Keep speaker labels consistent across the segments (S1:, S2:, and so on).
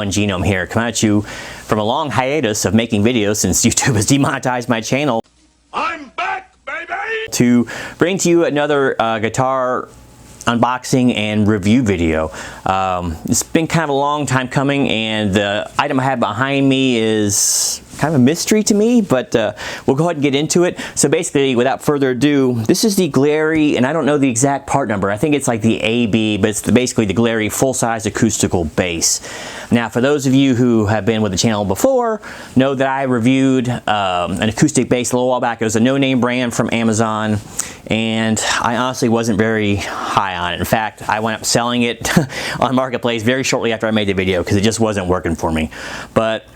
S1: one Genome here, coming at you from a long hiatus of making videos since YouTube has demonetized my channel.
S2: I'm back, baby!
S1: To bring to you another guitar unboxing and review video. It's been kind of a long time coming, and the item I have behind me is kind of a mystery to me, but we'll go ahead and get into it. So basically, without further ado, this is the Glarry, and I don't know the exact part number. I think it's like the AB, but it's basically the Glarry full-size acoustical bass. Now, for those of you who have been with the channel before, know that I reviewed an acoustic bass a little while back. It was a no-name brand from Amazon, and I honestly wasn't very high on it. In fact, I went up selling it on Marketplace very shortly after I made the video because it just wasn't working for me. But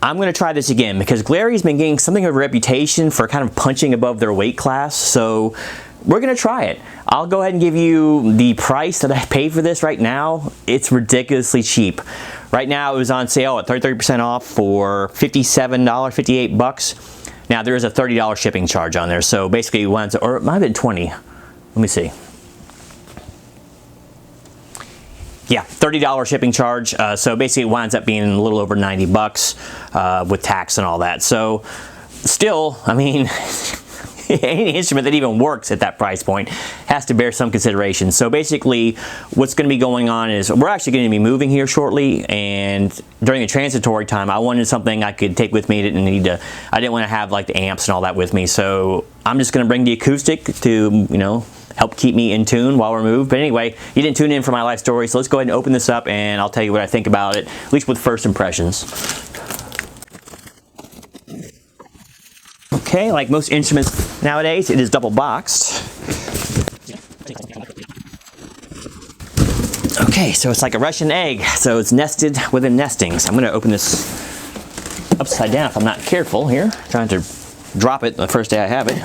S1: I'm going to try this again because Glarry's been getting something of a reputation for kind of punching above their weight class, so we're going to try it. I'll go ahead and give you the price that I paid for this right now. It's ridiculously cheap. Right now it was on sale at 30% off for $57, 58 bucks. Now there is a $30 shipping charge on there, so basically it went to, or it might have been 20. Let me see. Yeah, $30 shipping charge, so basically it winds up being a little over 90 bucks with tax and all that. So still, I mean, any instrument that even works at that price point has to bear some consideration. So basically what's going to be going on is we're actually going to be moving here shortly, and during the transitory time I wanted something I could take with me. I didn't want to have like the amps and all that with me, so I'm just going to bring the acoustic to, you know, help keep me in tune while we're moved. But anyway, you didn't tune in for my life story, so let's go ahead and open this up and I'll tell you what I think about it, at least with first impressions. Okay, like most instruments nowadays, it is double boxed. Okay, so it's like a Russian egg, so it's nested within nestings. I'm gonna open this upside down if I'm not careful here, trying to drop it the first day I have it.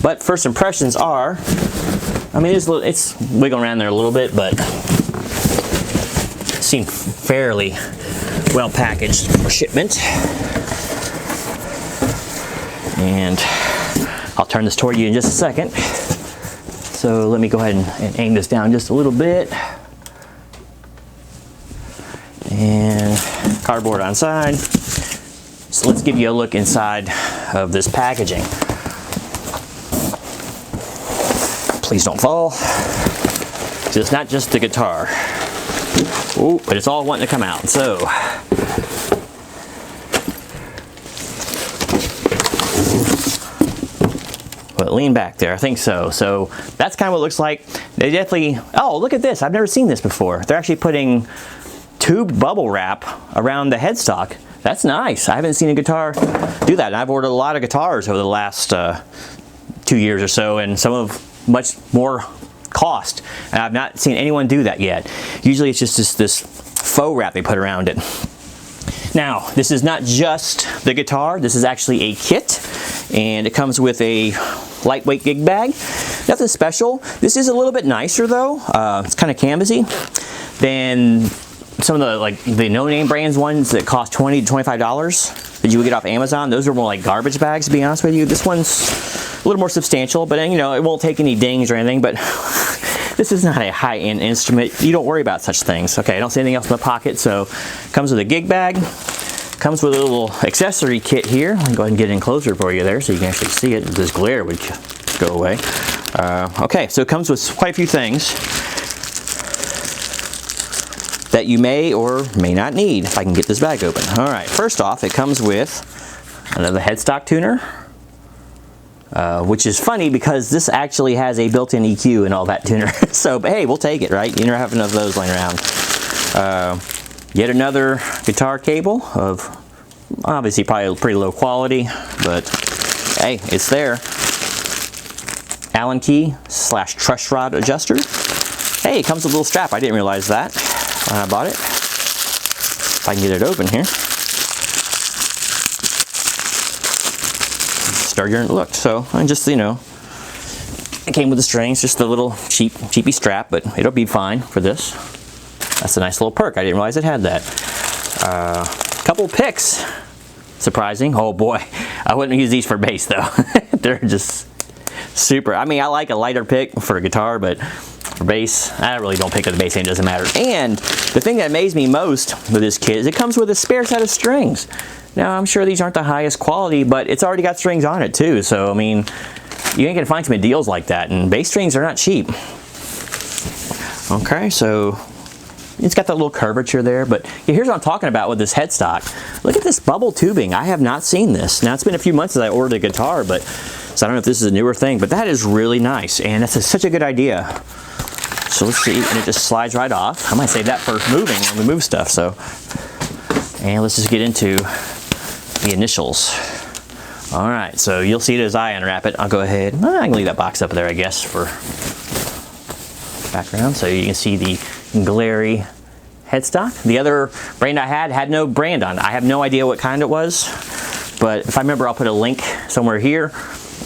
S1: But first impressions are, I mean, it's wiggling around there a little bit, but it seemed fairly well packaged for shipment. And I'll turn this toward you in just a second. So let me go ahead and aim this down just a little bit. And cardboard on side. So let's give you a look inside of this packaging. Please don't fall. So it's not just the guitar. Ooh, but it's all wanting to come out. So but lean back there, I think so. So that's kind of what it looks like. They definitely, oh, look at this. I've never seen this before. They're actually putting tube bubble wrap around the headstock. That's nice. I haven't seen a guitar do that. And I've ordered a lot of guitars over the last 2 years or so, and some of much more cost, and I've not seen anyone do that yet. Usually it's just this faux wrap they put around it. Now, this is not just the guitar, this is actually a kit, and it comes with a lightweight gig bag. Nothing special. This is a little bit nicer though. It's kind of canvasy than some of the like the no-name brands ones that cost $20 to $25 that you would get off Amazon. Those are more like garbage bags, to be honest with you. This one's a little more substantial, but you know, it won't take any dings or anything, but this is not a high-end instrument. You don't worry about such things. Okay, I don't see anything else in the pocket, so comes with a gig bag, comes with a little accessory kit here. I'll go ahead and get it in closer for you there so you can actually see it. This glare would go away. Okay, so it comes with quite a few things that you may or may not need if I can get this bag open. All right, first off, it comes with another headstock tuner. Which is funny because this actually has a built-in EQ and all that tuner. So, but hey, we'll take it, right? You never have enough of those laying around. Yet another guitar cable of obviously probably pretty low quality, but hey, it's there. Allen key / truss rod adjuster. Hey, it comes with a little strap. I didn't realize that when I bought it. If I can get it open here. Sturdier than it looked. So, and just, you know, it came with the strings, just a little cheapy strap, but it'll be fine for this. That's a nice little perk. I didn't realize it had that. Couple picks. Surprising. Oh boy, I wouldn't use these for bass though. They're just super. I mean, I like a lighter pick for a guitar, but for bass, I really don't pick up the bass end, it doesn't matter. And the thing that amazed me most with this kit is it comes with a spare set of strings. Now, I'm sure these aren't the highest quality, but it's already got strings on it too. So, I mean, you ain't gonna find too many deals like that, and bass strings are not cheap. Okay, so it's got that little curvature there, but here's what I'm talking about with this headstock. Look at this bubble tubing. I have not seen this. Now, it's been a few months since I ordered a guitar, but so I don't know if this is a newer thing, but that is really nice, and that's such a good idea. So let's see, and it just slides right off. I might save that for moving when we move stuff, so. And let's just get into the initials. All right, so you'll see it as I unwrap it. I'll go ahead, I can leave that box up there, I guess, for background. So you can see the Glarry headstock. The other brand I had no brand on. I have no idea what kind it was, but if I remember, I'll put a link somewhere here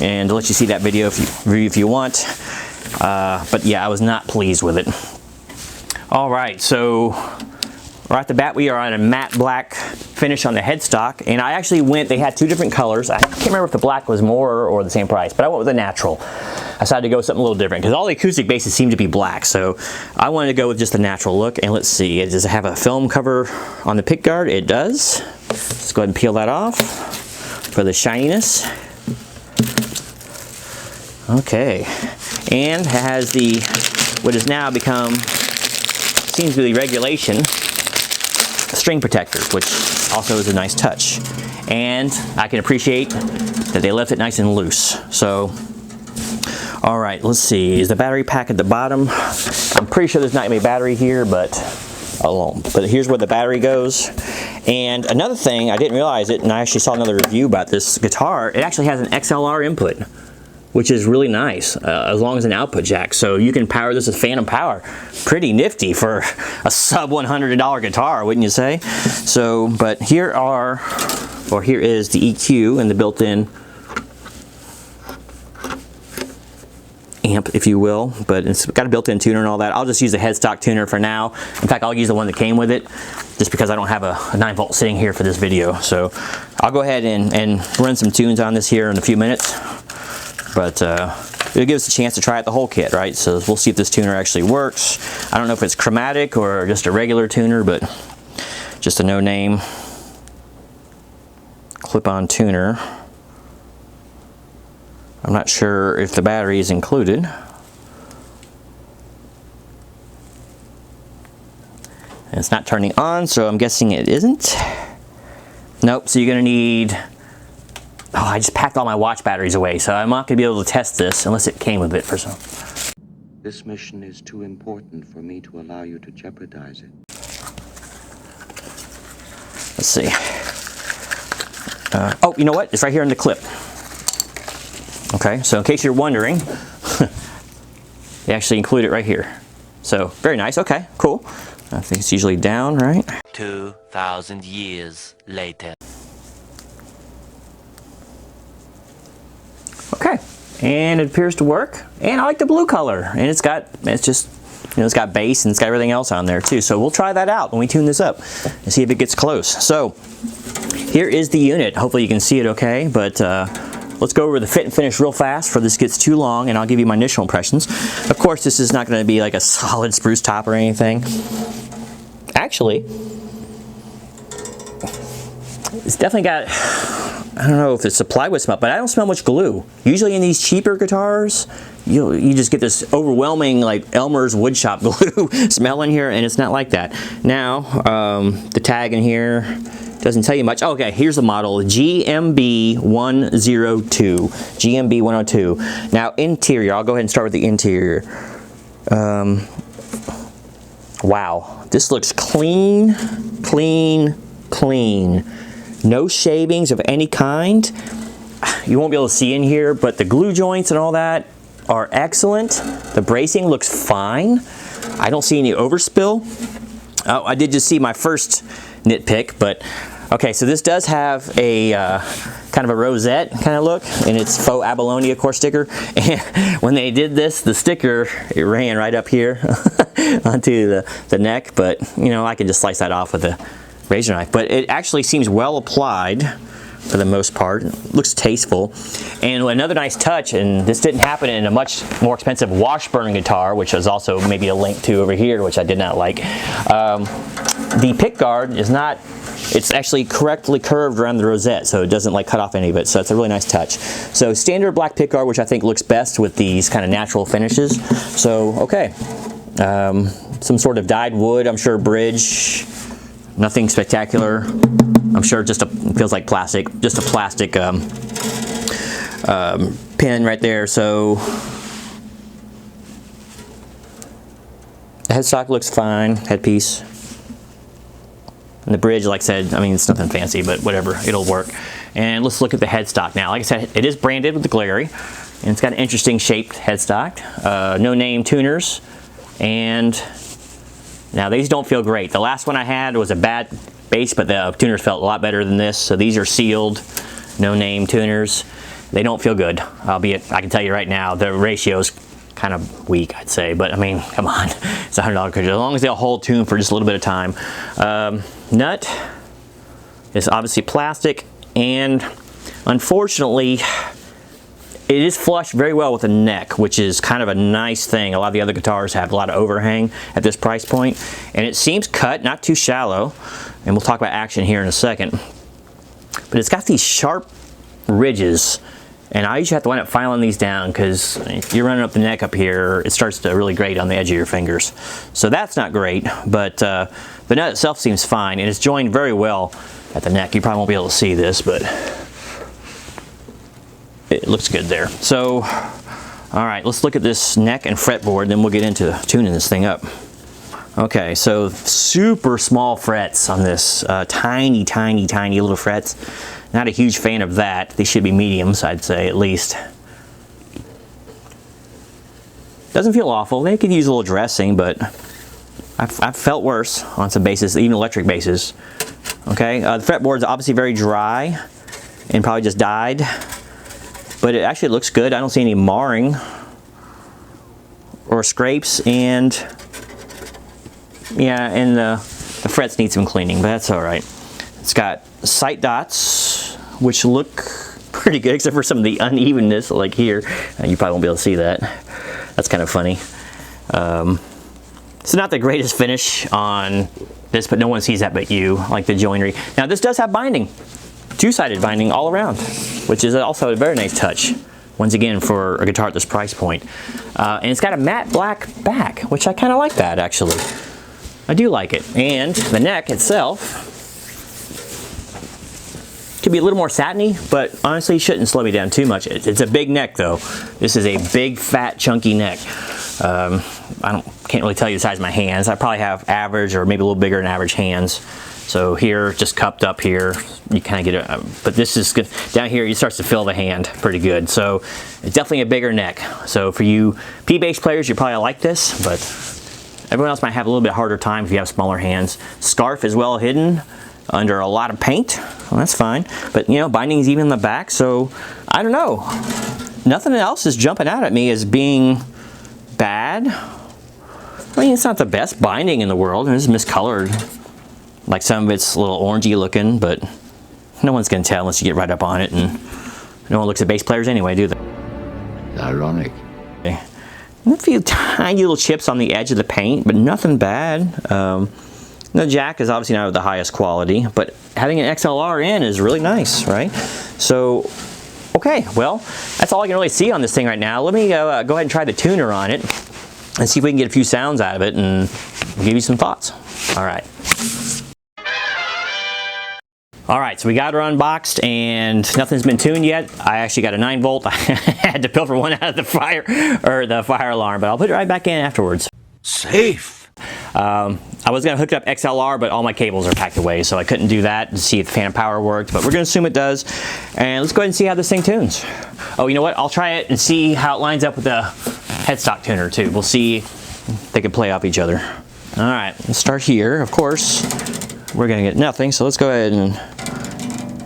S1: and let you see that video if you want. But yeah, I was not pleased with it. All right, so right off the bat, we are on a matte black finish on the headstock, and I actually went, they had two different colors. I can't remember if the black was more or the same price, but I went with the natural. I decided to go with something a little different because all the acoustic basses seem to be black, so I wanted to go with just a natural look. And let's see, does it have a film cover on the pick guard? It does. Let's go ahead and peel that off for the shininess. Okay, and it has the, what has now become, seems to be regulation, string protectors, which also is a nice touch. And I can appreciate that they left it nice and loose. So, all right, let's see. Is the battery pack at the bottom? I'm pretty sure there's not gonna be a battery here, but here's where the battery goes. And another thing, I didn't realize it, and I actually saw another review about this guitar. It actually has an XLR input, which is really nice, as long as an output jack. So you can power this with phantom power. Pretty nifty for a sub $100 guitar, wouldn't you say? So, but here is the EQ and the built-in amp, if you will, but it's got a built-in tuner and all that. I'll just use the headstock tuner for now. In fact, I'll use the one that came with it, just because I don't have a 9-volt sitting here for this video. So I'll go ahead and run some tunes on this here in a few minutes. But it'll give us a chance to try out the whole kit, right? So we'll see if this tuner actually works. I don't know if it's chromatic or just a regular tuner, but just a no-name clip-on tuner. I'm not sure if the battery is included. And it's not turning on, so I'm guessing it isn't. Nope, so you're gonna need, oh, I just packed all my watch batteries away, so I'm not gonna be able to test this unless it came with it for some.
S3: This mission is too important for me to allow you to jeopardize it.
S1: Let's see. Oh, you know what? It's right here in the clip. Okay, so in case you're wondering, they actually include it right here. So, very nice. Okay, cool. I think it's usually down, right?
S4: 2,000 years later.
S1: Okay, and it appears to work. And I like the blue color. And it's got bass and it's got everything else on there too. So we'll try that out when we tune this up and see if it gets close. So here is the unit. Hopefully you can see it okay, but let's go over the fit and finish real fast before this gets too long, and I'll give you my initial impressions. Of course, this is not going to be like a solid spruce top or anything. Actually, it's definitely got, I don't know if it's a plywood smell, but I don't smell much glue. Usually in these cheaper guitars, you just get this overwhelming like Elmer's woodshop glue smell in here, and it's not like that. Now, the tag in here doesn't tell you much. Okay, here's the model, GMB102. GMB102. Now, interior, I'll go ahead and start with the interior. Wow, this looks clean, clean, clean. No shavings of any kind. You won't be able to see in here, but the glue joints and all that are excellent. The bracing looks fine. I don't see any overspill. Oh, I did just see my first nitpick, but okay, so this does have a kind of a rosette kind of look, and it's faux abalone, of course, sticker. And when they did this, the sticker, it ran right up here onto the neck, but you know, I can just slice that off with a razor knife. But it actually seems well applied for the most part. It looks tasteful. And another nice touch, and this didn't happen in a much more expensive Washburn guitar, which is also maybe a link to over here, which I did not like. The pick guard is not, it's actually correctly curved around the rosette, so it doesn't like cut off any of it, so it's a really nice touch. So standard black pick guard, which I think looks best with these kind of natural finishes. So, okay. Some sort of dyed wood, I'm sure bridge, nothing spectacular. I'm sure just feels like plastic, just a plastic pin right there. So the headstock looks fine, headpiece. And the bridge, like I said, I mean, it's nothing fancy, but whatever, it'll work. And let's look at the headstock now. Like I said, it is branded with the Glarry, and it's got an interesting shaped headstock. No name tuners, and now these don't feel great. The last one I had was a bad bass, but the tuners felt a lot better than this. So these are sealed, no name tuners. They don't feel good, albeit I can tell you right now, the ratio's kind of weak, I'd say, but I mean, come on, it's a $100 credit. As long as they'll hold tune for just a little bit of time. Nut is obviously plastic, and unfortunately, it is flushed very well with the neck, which is kind of a nice thing. A lot of the other guitars have a lot of overhang at this price point, and it seems cut, not too shallow, and we'll talk about action here in a second. But it's got these sharp ridges, and I usually have to wind up filing these down because if you're running up the neck up here, it starts to really grate on the edge of your fingers. So that's not great, but the nut itself seems fine, and it's joined very well at the neck. You probably won't be able to see this, but it looks good there. So, all right, let's look at this neck and fretboard, then we'll get into tuning this thing up. Okay, so super small frets on this, tiny, tiny, tiny little frets. Not a huge fan of that. They should be mediums, I'd say, at least. Doesn't feel awful. They could use a little dressing, but I've felt worse on some basses, even electric basses. Okay, the fretboard's obviously very dry and probably just dyed, but it actually looks good. I don't see any marring or scrapes, and yeah, and the frets need some cleaning, but that's all right. It's got sight dots, which look pretty good, except for some of the unevenness, like here. You probably won't be able to see that. That's kind of funny. It's not the greatest finish on this, but no one sees that but you, like the joinery. Now this does have binding, two-sided binding all around, which is also a very nice touch, once again, for a guitar at this price point. And it's got a matte black back, which I kind of like that, actually. I do like it. And the neck itself could be a little more satiny, but honestly, it shouldn't slow me down too much. It's a big neck, though. This is a big, fat, chunky neck. Can't really tell you the size of my hands. I probably have average or maybe a little bigger than average hands. So here, just cupped up here, you kind of get it, but this is good. Down here, it starts to fill the hand pretty good. So it's definitely a bigger neck. So for you P-bass players, you probably like this, but everyone else might have a little bit harder time if you have smaller hands. Scarf is well hidden under a lot of paint. Well, that's fine. But you know, binding is even in the back, so I don't know. Nothing else is jumping out at me as being bad. I mean, it's not the best binding in the world, and it's miscolored. Like some of it's a little orangey looking, but no one's gonna tell unless you get right up on it, and no one looks at bass players anyway, do they?
S5: Ironic.
S1: Okay. And a few tiny little chips on the edge of the paint, but nothing bad. The jack is obviously not of the highest quality, but having an XLR in is really nice, right? So, okay, well, that's all I can really see on this thing right now. Let me go ahead and try the tuner on it and see if we can get a few sounds out of it and give you some thoughts. All right. All right, so we got her unboxed and nothing's been tuned yet. I actually got a 9-volt. I had to pilfer one out of the fire alarm, but I'll put it right back in afterwards.
S5: Safe.
S1: I was gonna hook up XLR, but all my cables are packed away, so I couldn't do that to see if the phantom power worked, but we're gonna assume it does. And let's go ahead and see how this thing tunes. Oh, you know what? I'll try it and see how it lines up with the headstock tuner too. We'll see if they can play off each other. All right, let's start here. Of course, we're gonna get nothing, so let's go ahead and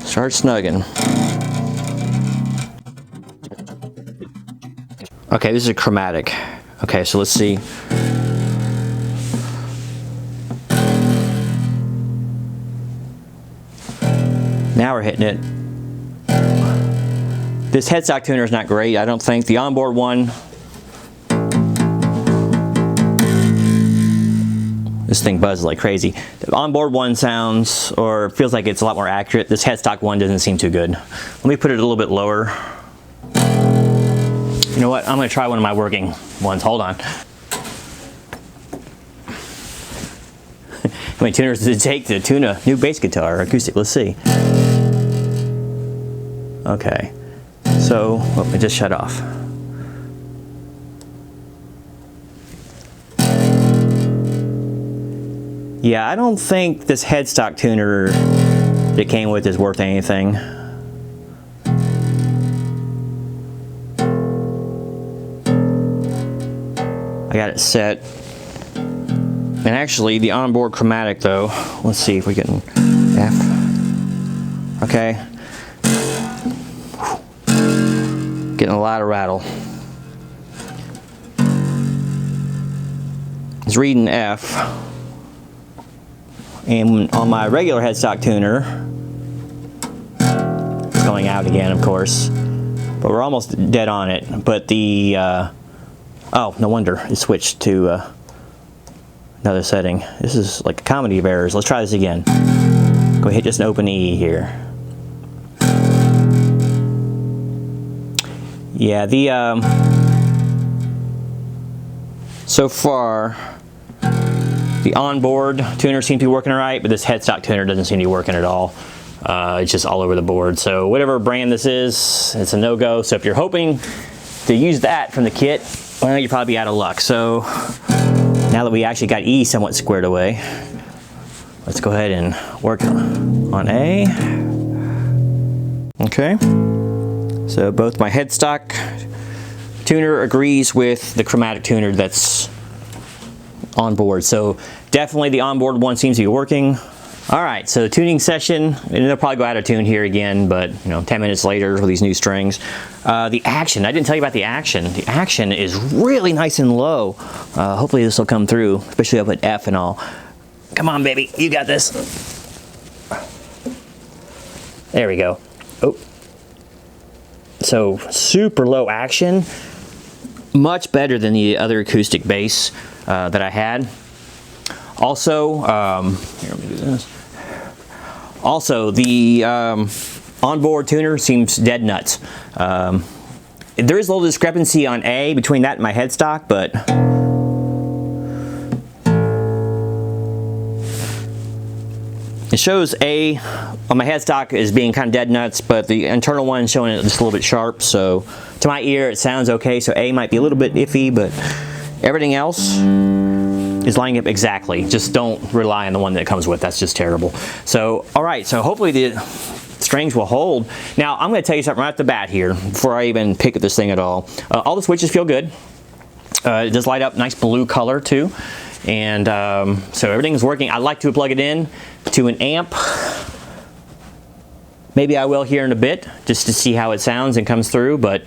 S1: start snugging. Okay, this is a chromatic. Okay, so let's see. Now we're hitting it. This headstock tuner is not great, I don't think. The onboard one, this thing buzzes like crazy. The onboard one sounds, or feels like it's a lot more accurate. This headstock one doesn't seem too good. Let me put it a little bit lower. You know what, I'm gonna try one of my working ones, hold on. How many tuners does it take to tune a new bass guitar or acoustic? Let's see. Okay, so, oh, it just shut off. Yeah, I don't think this headstock tuner that came with is worth anything. I got it set. And actually, the onboard chromatic though, let's see if we can F. Okay. Getting a lot of rattle. It's reading F. And on my regular headstock tuner, it's going out again, of course. But we're almost dead on it. But the, oh, no wonder it switched to another setting. This is like a comedy of errors. Let's try this again. Go hit just an open E here. Yeah, the so far the onboard tuner seems to be working all right, but this headstock tuner doesn't seem to be working at all. It's just all over the board. So whatever brand this is, it's a no-go. So if you're hoping to use that from the kit, well, you'll probably be out of luck. So now that we actually got E somewhat squared away, let's go ahead and work on A. Okay. So both my headstock tuner agrees with the chromatic tuner that's on board. So definitely the onboard one seems to be working. All right, so tuning session, and they'll probably go out of tune here again, but you know, 10 minutes later with these new strings. The action, I didn't tell you about the action. The action is really nice and low. Hopefully this will come through, especially up at F and all. Come on, baby, you got this. There we go. Oh. So super low action, much better than the other acoustic bass that I had. Also, here, let me do this. Also, the onboard tuner seems dead nuts. There is a little discrepancy on A between that and my headstock, but it shows A on my headstock as being kind of dead nuts, but the internal one is showing it just a little bit sharp. So to my ear, it sounds okay. So A might be a little bit iffy, but everything else is lining up exactly. Just don't rely on the one that it comes with. That's just terrible. So, all right, so hopefully the strings will hold. Now, I'm gonna tell you something right off the bat here, before I even pick at this thing at all. All the switches feel good. It does light up nice blue color too. And so everything's working. I like to plug it in to an amp. Maybe I will here in a bit, just to see how it sounds and comes through, but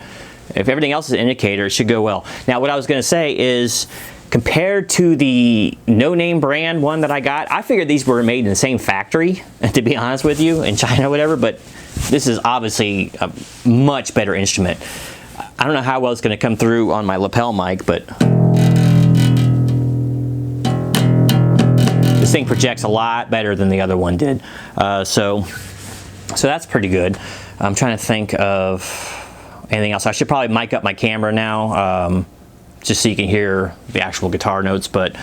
S1: if everything else is an indicator, it should go well. Now, what I was gonna say is, compared to the no-name brand one that I got, I figured these were made in the same factory, to be honest with you, in China or whatever, but this is obviously a much better instrument. I don't know how well it's going to come through on my lapel mic, but this thing projects a lot better than the other one did. So that's pretty good. I'm trying to think of anything else. I should probably mic up my camera now, just so you can hear the actual guitar notes, but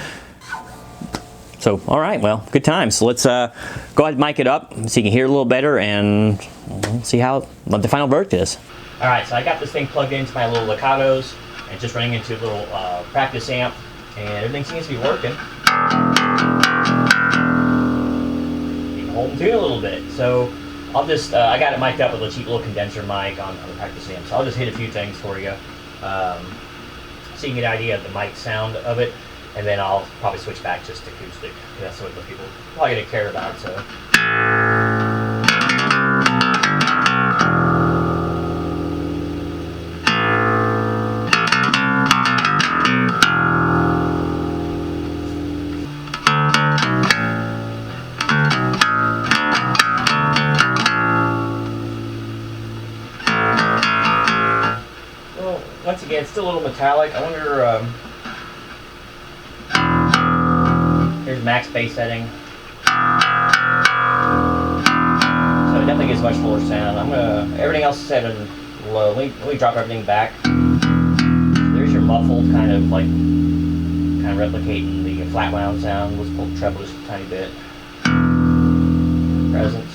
S1: so, all right, well, good times. So let's go ahead and mic it up so you can hear a little better, and we'll see what the final verdict is. All right, so I got this thing plugged into my little Lecatos and just running into a little practice amp, and everything seems to be working. You can hold and tune a little bit. So I'll just, I got it mic'd up with a cheap little condenser mic on the practice amp, so I'll just hit a few things for you. So you can get an idea of the mic sound of it, and then I'll probably switch back just to acoustic. That's what most people probably gonna care about. So. still a little metallic. I wonder, here's max bass setting. So it definitely gets much fuller sound. Everything else is set in low. Let me drop everything back. There's your muffled kind of replicating the flat wound sound. Let's pull the treble just a tiny bit. Presence.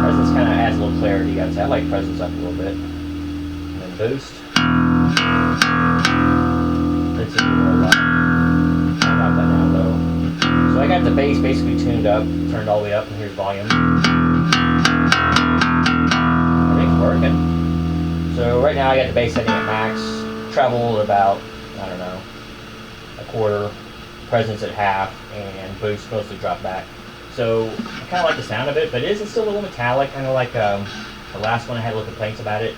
S1: Presence kind of adds a little clarity. I like presence up a little bit. And then boost. Let's see a lot. I'll drop that down low. So I got the bass basically tuned up, turned all the way up, and here's volume. Everything's working. So right now I got the bass setting at max, treble at about, I don't know, a quarter, presence at half, and boost mostly drop back. So I kind of like the sound of it, but it's still a little metallic, kind of like the last one. I had a little complaints about it.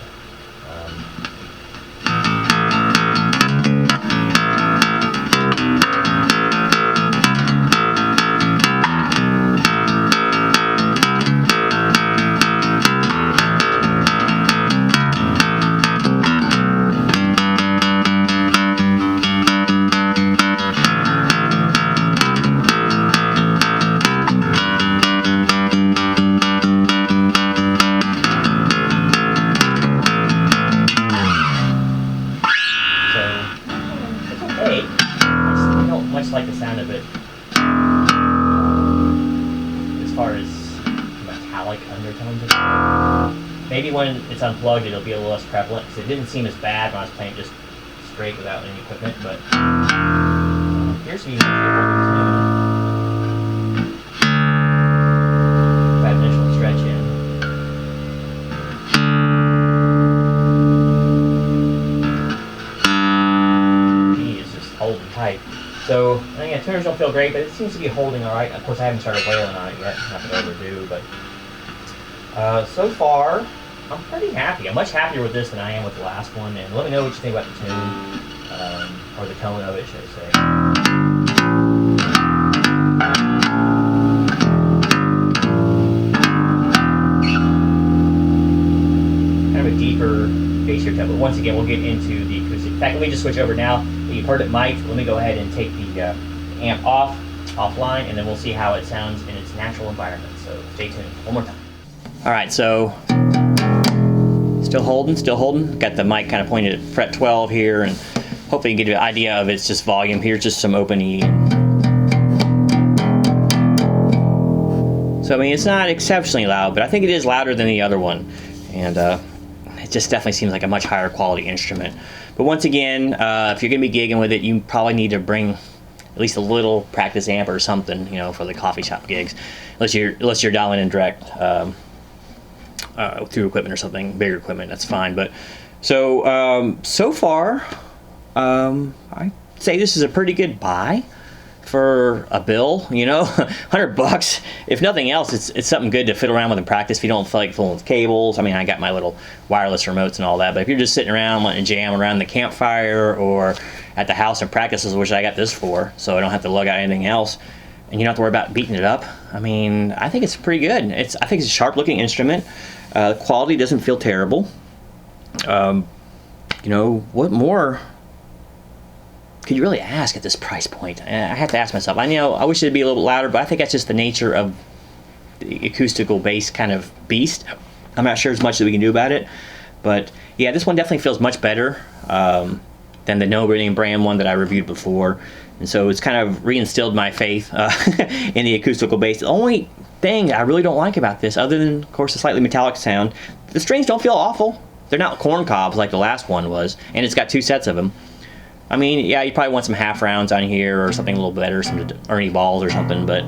S1: Much like the sound of it as far as metallic undertones of it. Maybe when it's unplugged it'll be a little less prevalent, because it didn't seem as bad when I was playing just straight without any equipment, but here's the that initial stretch in. He is just holding tight. So, yeah, tuners don't feel great, but it seems to be holding alright. Of course, I haven't started wailing on it yet, nothing to overdo, but so far, I'm pretty happy. I'm much happier with this than I am with the last one, and let me know what you think about the tune, or the tone of it, should I say. Kind of a deeper bassier tone, but once again, we'll get into the acoustic. In fact, let me just switch over now. You've heard it mic'd. Let me go ahead and take the amp offline, and then we'll see how it sounds in its natural environment. So stay tuned. One more time. All right, so still holding. Got the mic kind of pointed at fret 12 here, and hopefully you can get an idea of it's just volume. Here's just some open E. So I mean, it's not exceptionally loud, but I think it is louder than the other one, and it just definitely seems like a much higher quality instrument. But once again, if you're going to be gigging with it, you probably need to bring at least a little practice amp or something, you know, for the coffee shop gigs, unless you're dialing in direct through equipment or something, bigger equipment. That's fine. But so far, I'd say this is a pretty good buy for a bill, you know, $100. If nothing else, it's something good to fiddle around with in practice if you don't feel like fooling with cables. I mean, I got my little wireless remotes and all that, but if you're just sitting around wanting to jam around the campfire or at the house and practices, which I got this for, so I don't have to lug out anything else, and you don't have to worry about beating it up, I mean, I think it's pretty good. I think it's a sharp-looking instrument. The quality doesn't feel terrible. You know, what more could you really ask at this price point? I have to ask myself. I know I wish it'd be a little bit louder, but I think that's just the nature of the acoustical bass kind of beast. I'm not sure as much that we can do about it, but yeah, this one definitely feels much better than the no-name brand one that I reviewed before, and so it's kind of reinstilled my faith in the acoustical bass. The only thing I really don't like about this, other than of course the slightly metallic sound, the strings don't feel awful. They're not corn cobs like the last one was, and it's got 2 sets of them. I mean, yeah, you probably want some half rounds on here or something a little better, some Ernie balls or something, but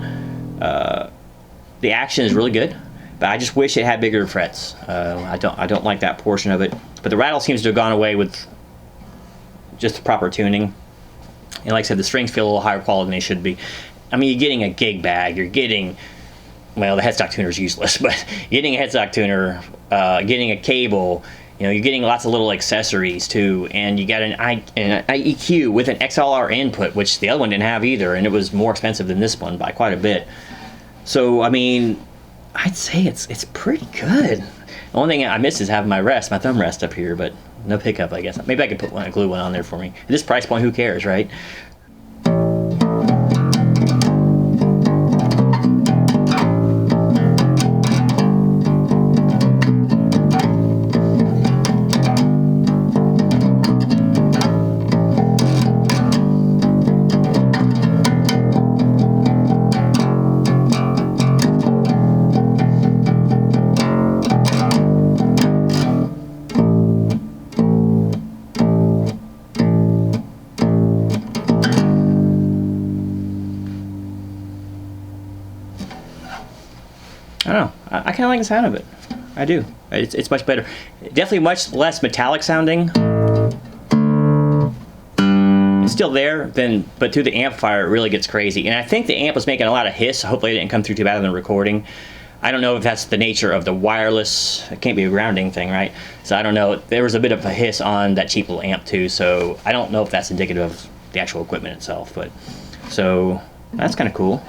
S1: the action is really good. But I just wish it had bigger frets. I don't like that portion of it. But the rattle seems to have gone away with just the proper tuning. And like I said, the strings feel a little higher quality than they should be. I mean, you're getting a gig bag. You're getting, well, the headstock tuner is useless, but getting a headstock tuner, getting a cable. You know, you're getting lots of little accessories too, and you got an IEQ with an XLR input, which the other one didn't have either, and it was more expensive than this one by quite a bit. So, I mean, I'd say it's pretty good. The only thing I miss is having my thumb rest up here, but No pickup, I guess. Maybe I could put one, glue one on there for me. At this price point, who cares, right? I don't know. I kind of like the sound of it. I do. It's much better. Definitely much less metallic sounding. It's still there, but through the amplifier it really gets crazy. And I think the amp was making a lot of hiss. So hopefully it didn't come through too bad in the recording. I don't know if that's the nature of the wireless. It can't be a grounding thing, right? So I don't know. There was a bit of a hiss on that cheap little amp too. So I don't know if that's indicative of the actual equipment itself. But so that's kind of cool.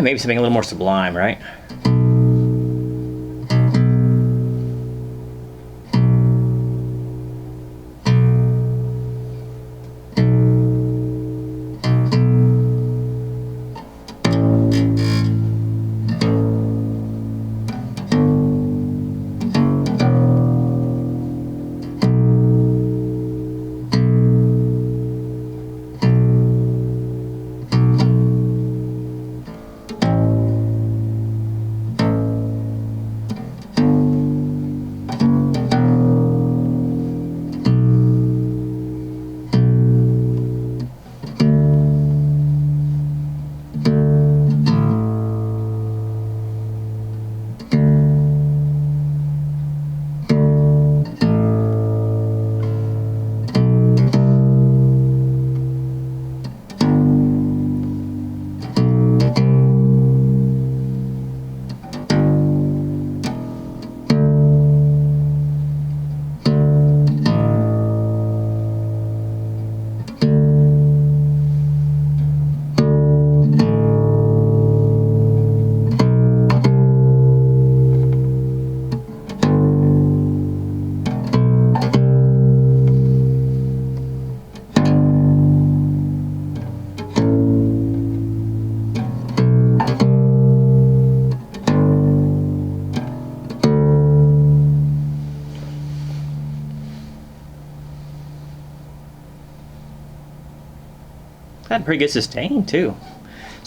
S1: Maybe something a little more sublime, right? Had pretty good sustain too.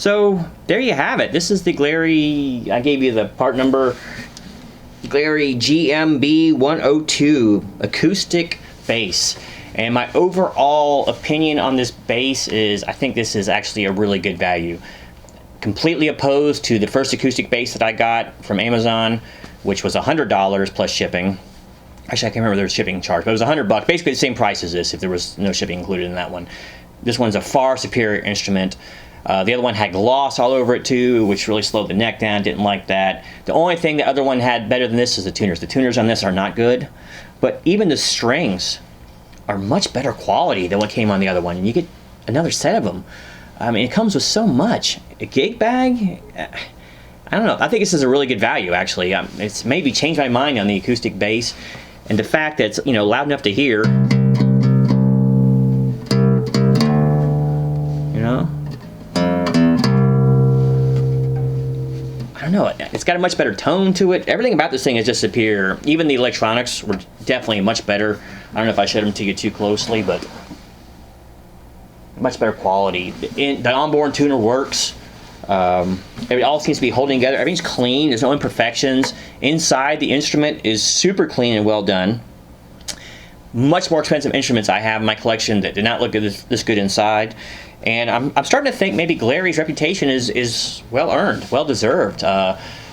S1: So there you have it. This is the Glarry, I gave you the part number, Glarry GMB102 Acoustic Bass. And my overall opinion on this bass is I think this is actually a really good value. Completely opposed to the first acoustic bass that I got from Amazon, which was $100 plus shipping. Actually, I can't remember their shipping charge, but it was $100, basically the same price as this if there was no shipping included in that one. This one's a far superior instrument. The other one had gloss all over it too, which really slowed the neck down. Didn't like that. The only thing the other one had better than this is the tuners. The tuners on this are not good, but even the strings are much better quality than what came on the other one. And you get another set of them. I mean, it comes with so much. A gig bag? I don't know. I think this is a really good value, actually. It's maybe changed my mind on the acoustic bass, and the fact that it's, you know, loud enough to hear. You know? I don't know. It's got a much better tone to it. Everything about this thing is just superior. Even the electronics were definitely much better. I don't know if I showed them to you too closely, but much better quality. The onboard tuner works. It all seems to be holding together. Everything's clean. There's no imperfections. Inside, the instrument is super clean and well done. Much more expensive instruments I have in my collection that did not look this good inside. And I'm starting to think maybe Glarry's reputation is well earned, well deserved.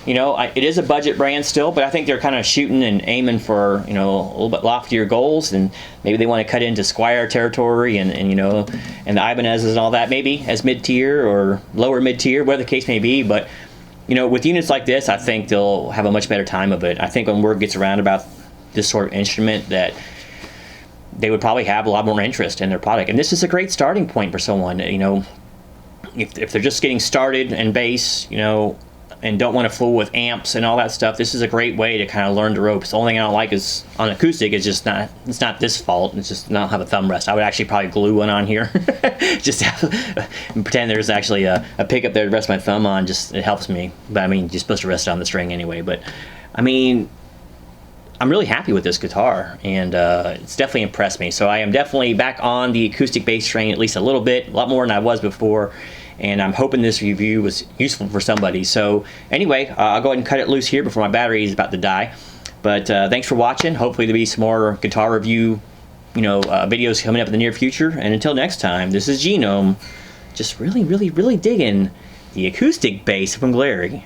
S1: You know, it is a budget brand still, but I think they're kind of shooting and aiming for, you know, a little bit loftier goals, and maybe they want to cut into Squire territory and you know, and the Ibanez's and all that, maybe as mid-tier or lower mid-tier, whatever the case may be. But you know, with units like this, I think they'll have a much better time of it. I think when word gets around about this sort of instrument, that they would probably have a lot more interest in their product. And this is a great starting point for someone, you know, if they're just getting started in bass, you know, and don't want to fool with amps and all that stuff. This is a great way to kind of learn the ropes. The only thing I don't like is on acoustic, it's not this fault. It's just not have a thumb rest. I would actually probably glue one on here, just and pretend there's actually a pickup there to rest my thumb on. Just it helps me. But I mean, you're supposed to rest it on the string anyway. But I mean, I'm really happy with this guitar, and it's definitely impressed me. So I am definitely back on the acoustic bass train, at least a little bit, a lot more than I was before. And I'm hoping this review was useful for somebody. So anyway, I'll go ahead and cut it loose here before my battery is about to die. But thanks for watching. Hopefully there'll be some more guitar review, you know, videos coming up in the near future. And until next time, this is Genome, just really, really, really digging the acoustic bass from Glarry.